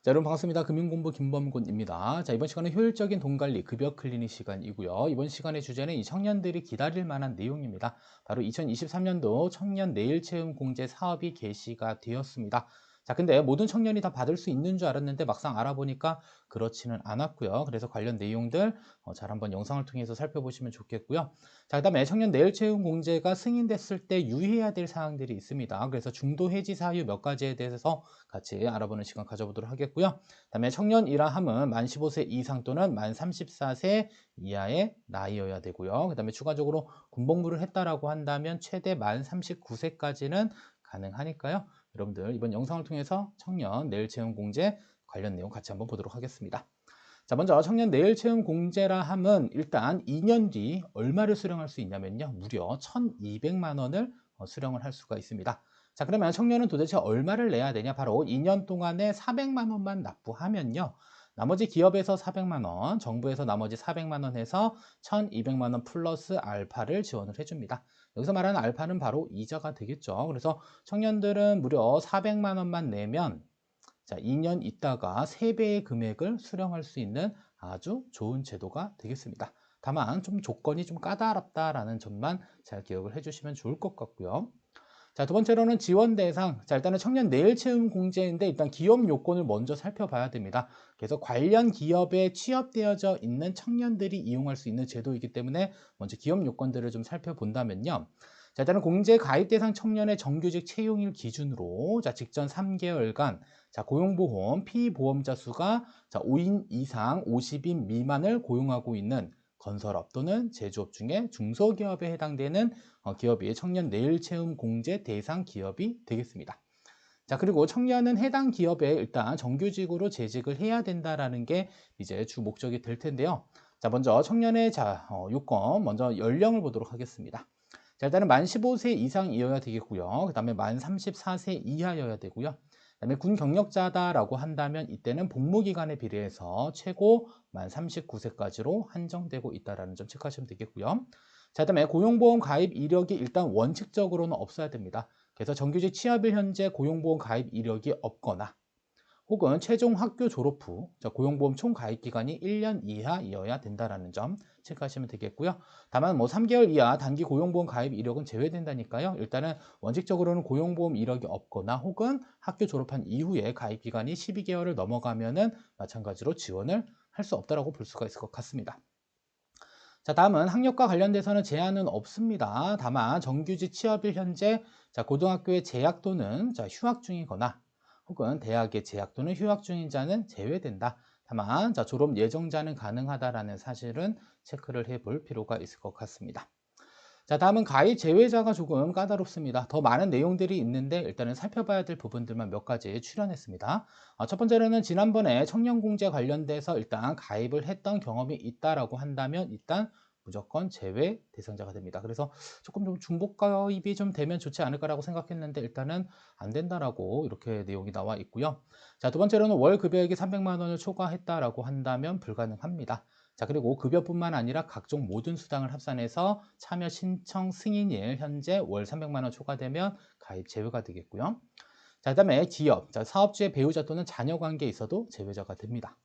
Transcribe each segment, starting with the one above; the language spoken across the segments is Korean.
자, 여러분 반갑습니다. 금융공부 김범곤입니다. 자, 이번 시간은 효율적인 돈 관리, 급여 클리닉 시간이고요. 이번 시간의 주제는 이 청년들이 기다릴 만한 내용입니다. 바로 2023년도 청년 내일 채움 공제 사업이 개시가 되었습니다. 자, 근데 모든 청년이 다 받을 수 있는 줄 알았는데 막상 알아보니까 그렇지는 않았고요. 그래서 관련 내용들 잘 한번 영상을 통해서 살펴보시면 좋겠고요. 자, 그다음에 청년 내일 채움 공제가 승인됐을 때 유의해야 될 사항들이 있습니다. 그래서 중도 해지 사유 몇 가지에 대해서 같이 알아보는 시간 가져보도록 하겠고요. 그다음에 청년이라 함은 만 15세 이상 또는 만 34세 이하의 나이여야 되고요. 그다음에 추가적으로 군복무를 했다라고 한다면 최대 만 39세까지는 가능하니까요. 여러분들 이번 영상을 통해서 청년 내일 채용 공제 관련 내용 같이 한번 보도록 하겠습니다. 자, 먼저 청년 내일 채용 공제라 함은 일단 2년 뒤 얼마를 수령할 수 있냐면요. 무려 1,200만 원을 수령을 할 수가 있습니다. 자, 그러면 청년은 도대체 얼마를 내야 되냐? 바로 2년 동안에 400만 원만 납부하면요. 나머지 기업에서 400만 원, 정부에서 나머지 400만 원 해서 1,200만 원 플러스 알파를 지원을 해줍니다. 여기서 말하는 알파는 바로 이자가 되겠죠. 그래서 청년들은 무려 400만 원만 내면 자, 2년 있다가 3배의 금액을 수령할 수 있는 아주 좋은 제도가 되겠습니다. 다만 좀 조건이 좀 까다롭다라는 점만 잘 기억을 해주시면 좋을 것 같고요. 자, 두 번째로는 지원 대상. 자, 일단은 청년 내일 채움 공제인데 일단 기업 요건을 먼저 살펴봐야 됩니다. 그래서 관련 기업에 취업되어져 있는 청년들이 이용할 수 있는 제도이기 때문에 먼저 기업 요건들을 좀 살펴본다면요. 자, 일단은 공제 가입 대상 청년의 정규직 채용일 기준으로 자, 직전 3개월간 자, 고용보험 피보험자 수가 자, 5인 이상 50인 미만을 고용하고 있는 건설업 또는 제조업 중에 중소기업에 해당되는 기업이 청년 내일 채움 공제 대상 기업이 되겠습니다. 자, 그리고 청년은 해당 기업에 일단 정규직으로 재직을 해야 된다라는 게 이제 주 목적이 될 텐데요. 자, 먼저 청년의 요건, 먼저 연령을 보도록 하겠습니다. 자, 일단은 만 15세 이상이어야 되겠고요. 그 다음에 만 34세 이하여야 되고요. 그다음에 군 경력자다라고 한다면 이때는 복무기간에 비례해서 최고 만 39세까지로 한정되고 있다는 점 체크하시면 되겠고요. 자, 그다음에 고용보험 가입 이력이 일단 원칙적으로는 없어야 됩니다. 그래서 정규직 취업일 현재 고용보험 가입 이력이 없거나 혹은 최종 학교 졸업 후 고용보험 총 가입 기간이 1년 이하이어야 된다는 점 체크하시면 되겠고요. 다만 뭐 3개월 이하 단기 고용보험 가입 이력은 제외된다니까요. 일단은 원칙적으로는 고용보험 이력이 없거나 혹은 학교 졸업한 이후에 가입 기간이 12개월을 넘어가면은 마찬가지로 지원을 할 수 없다라고 볼 수가 있을 것 같습니다. 자, 다음은 학력과 관련돼서는 제한은 없습니다. 다만 정규직 취업일 현재 고등학교에 재학 또는 휴학 중이거나 혹은 대학에 재학 또는 휴학 중인 자는 제외된다. 다만 졸업 예정자는 가능하다라는 사실은 체크를 해볼 필요가 있을 것 같습니다. 자, 다음은 가입 제외자가 조금 까다롭습니다. 더 많은 내용들이 있는데 일단은 살펴봐야 될 부분들만 몇 가지 추려냈습니다. 첫 번째로는 지난번에 청년공제 관련돼서 일단 가입을 했던 경험이 있다라고 한다면 일단 무조건 제외 대상자가 됩니다. 그래서 조금 좀 중복 가입이 좀 되면 좋지 않을까라고 생각했는데 일단은 안 된다라고 이렇게 내용이 나와 있고요. 자, 두 번째로는 월 급여액이 300만 원을 초과했다라고 한다면 불가능합니다. 자, 그리고 급여뿐만 아니라 각종 모든 수당을 합산해서 참여 신청 승인일 현재 월 300만 원 초과되면 가입 제외가 되겠고요. 자, 그다음에 기업, 자, 사업주의 배우자 또는 자녀 관계에 있어도 제외자가 됩니다.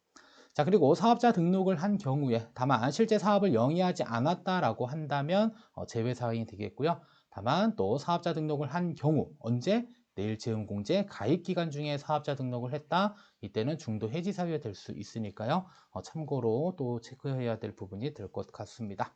자, 그리고 사업자 등록을 한 경우에 다만 실제 사업을 영위하지 않았다라고 한다면 제외 사항이 되겠고요. 다만 또 사업자 등록을 한 경우 언제 내일 채용 공제 가입 기간 중에 사업자 등록을 했다. 이때는 중도 해지 사유가 될 수 있으니까요. 참고로 또 체크해야 될 부분이 될 것 같습니다.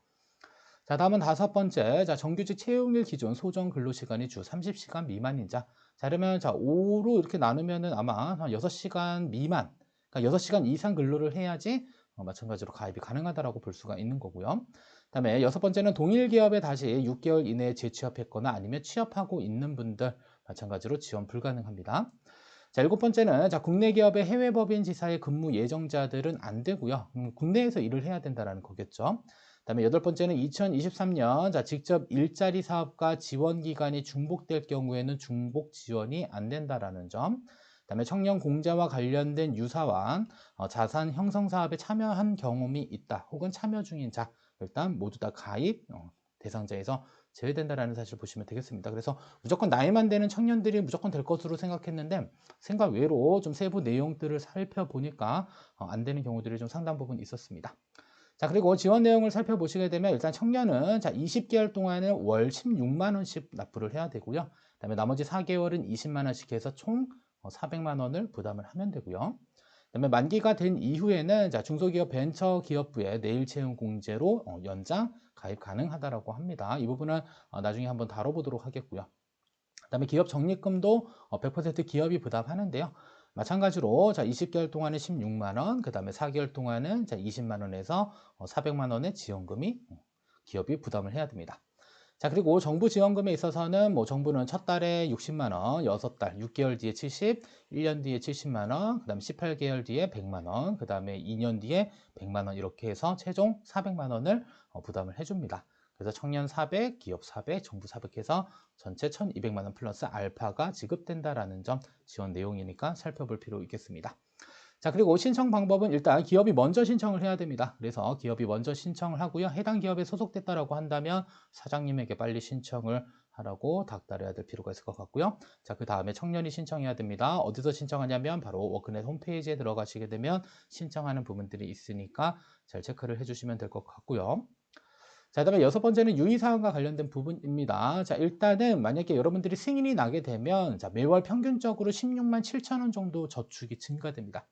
자, 다음은 다섯 번째. 자, 정규직 채용일 기준 소정 근로시간이 주 30시간 미만인 자. 자, 그러면 자, 5로 이렇게 나누면은 아마 한 6시간 미만, 그러니까 6시간 이상 근로를 해야지 마찬가지로 가입이 가능하다라고 볼 수가 있는 거고요. 그다음에 여섯 번째는 동일 기업에 다시 6개월 이내에 재취업했거나 아니면 취업하고 있는 분들 마찬가지로 지원 불가능합니다. 자, 일곱 번째는 자, 국내 기업의 해외 법인 지사의 근무 예정자들은 안 되고요. 국내에서 일을 해야 된다는 거겠죠. 그다음에 여덟 번째는 2023년 자, 직접 일자리 사업과 지원 기간이 중복될 경우에는 중복 지원이 안 된다라는 점. 그다음에 청년 공제와 관련된 유사한 자산 형성 사업에 참여한 경험이 있다 혹은 참여 중인 자 일단 모두 다 가입 대상자에서 제외된다라는 사실을 보시면 되겠습니다. 그래서 무조건 나이만 되는 청년들이 무조건 될 것으로 생각했는데 생각 외로 좀 세부 내용들을 살펴보니까 안 되는 경우들이 좀 상당 부분 있었습니다. 자, 그리고 지원 내용을 살펴보시게 되면 일단 청년은 자, 20개월 동안은 월 16만 원씩 납부를 해야 되고요. 그다음에 나머지 4개월은 20만 원씩 해서 총 400만 원을 부담을 하면 되고요. 그다음에 만기가 된 이후에는 자, 중소기업 벤처기업부의 내일 채용 공제로 연장 가입 가능하다라고 합니다. 이 부분은 나중에 한번 다뤄보도록 하겠고요. 그다음에 기업 적립금도 100% 기업이 부담하는데요. 마찬가지로 자, 20개월 동안은 16만 원, 그다음에 4개월 동안은 자, 20만 원에서 400만 원의 지원금이 기업이 부담을 해야 됩니다. 자, 그리고 정부 지원금에 있어서는 뭐 정부는 첫 달에 60만 원, 6달, 6개월 뒤에 70, 1년 뒤에 70만 원, 그다음에 18개월 뒤에 100만 원, 그다음에 2년 뒤에 100만 원 이렇게 해서 최종 400만 원을 부담을 해줍니다. 그래서 청년 400, 기업 400, 정부 400 해서 전체 1,200만 원 플러스 알파가 지급된다라는 점 지원 내용이니까 살펴볼 필요 있겠습니다. 자, 그리고 신청 방법은 일단 기업이 먼저 신청을 해야 됩니다. 그래서 기업이 먼저 신청을 하고요. 해당 기업에 소속됐다라고 한다면 사장님에게 빨리 신청을 하라고 닥달해야 될 필요가 있을 것 같고요. 자, 그 다음에 청년이 신청해야 됩니다. 어디서 신청하냐면 바로 워크넷 홈페이지에 들어가시게 되면 신청하는 부분들이 있으니까 잘 체크를 해주시면 될 것 같고요. 자, 그다음에 여섯 번째는 유의사항과 관련된 부분입니다. 자, 일단은 만약에 여러분들이 승인이 나게 되면 자, 매월 평균적으로 16만 7천 원 정도 저축이 증가됩니다.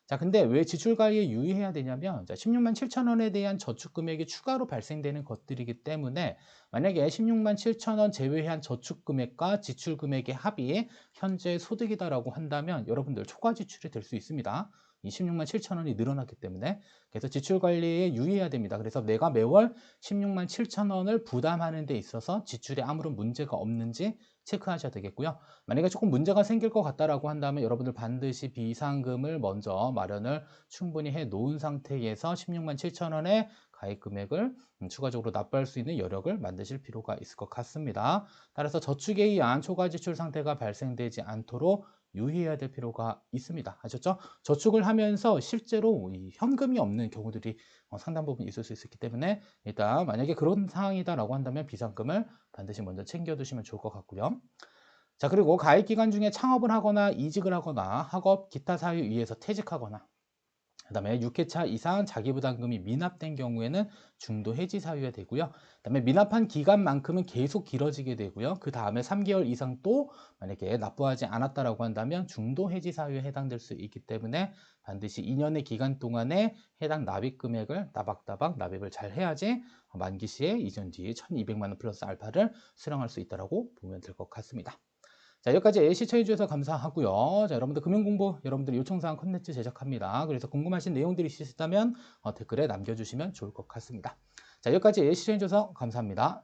자, 근데 왜 지출 관리에 유의해야 되냐면, 자, 16만 7천 원에 대한 저축 금액이 추가로 발생되는 것들이기 때문에, 만약에 16만 7천 원 제외한 저축 금액과 지출 금액의 합이 현재 소득이다라고 한다면, 여러분들 초과 지출이 될 수 있습니다. 이 16만 7천 원이 늘어났기 때문에. 그래서 지출 관리에 유의해야 됩니다. 그래서 내가 매월 16만 7천 원을 부담하는 데 있어서 지출에 아무런 문제가 없는지 체크하셔야 되겠고요. 만약에 조금 문제가 생길 것 같다라고 한다면 여러분들 반드시 비상금을 먼저 마련을 충분히 해 놓은 상태에서 16만 7천 원의 가입 금액을 추가적으로 납부할 수 있는 여력을 만드실 필요가 있을 것 같습니다. 따라서 저축에 의한 초과 지출 상태가 발생되지 않도록 유의해야 될 필요가 있습니다. 아셨죠? 저축을 하면서 실제로 이 현금이 없는 경우들이 상당 부분 있을 수 있기 때문에 일단 만약에 그런 상황이다라고 한다면 비상금을 반드시 먼저 챙겨두시면 좋을 것 같고요. 자, 그리고 가입 기간 중에 창업을 하거나 이직을 하거나 학업, 기타 사유에 의해서 퇴직하거나 그다음에 6회차 이상 자기부담금이 미납된 경우에는 중도 해지 사유가 되고요. 그다음에 미납한 기간만큼은 계속 길어지게 되고요. 그 다음에 3개월 이상 또 만약에 납부하지 않았다라고 한다면 중도 해지 사유에 해당될 수 있기 때문에 반드시 2년의 기간 동안에 해당 납입 금액을 따박따박 납입을 잘 해야지 만기 시에 이전 뒤에 1,200만 원 플러스 알파를 수령할 수 있다라고 보면 될 것 같습니다. 자, 여기까지 시청해 주셔서 감사하고요. 자, 여러분들 금융공부 여러분들 요청사항 콘텐츠 제작합니다. 그래서 궁금하신 내용들이 있으시다면 댓글에 남겨주시면 좋을 것 같습니다. 자, 여기까지 시청해 주셔서 감사합니다.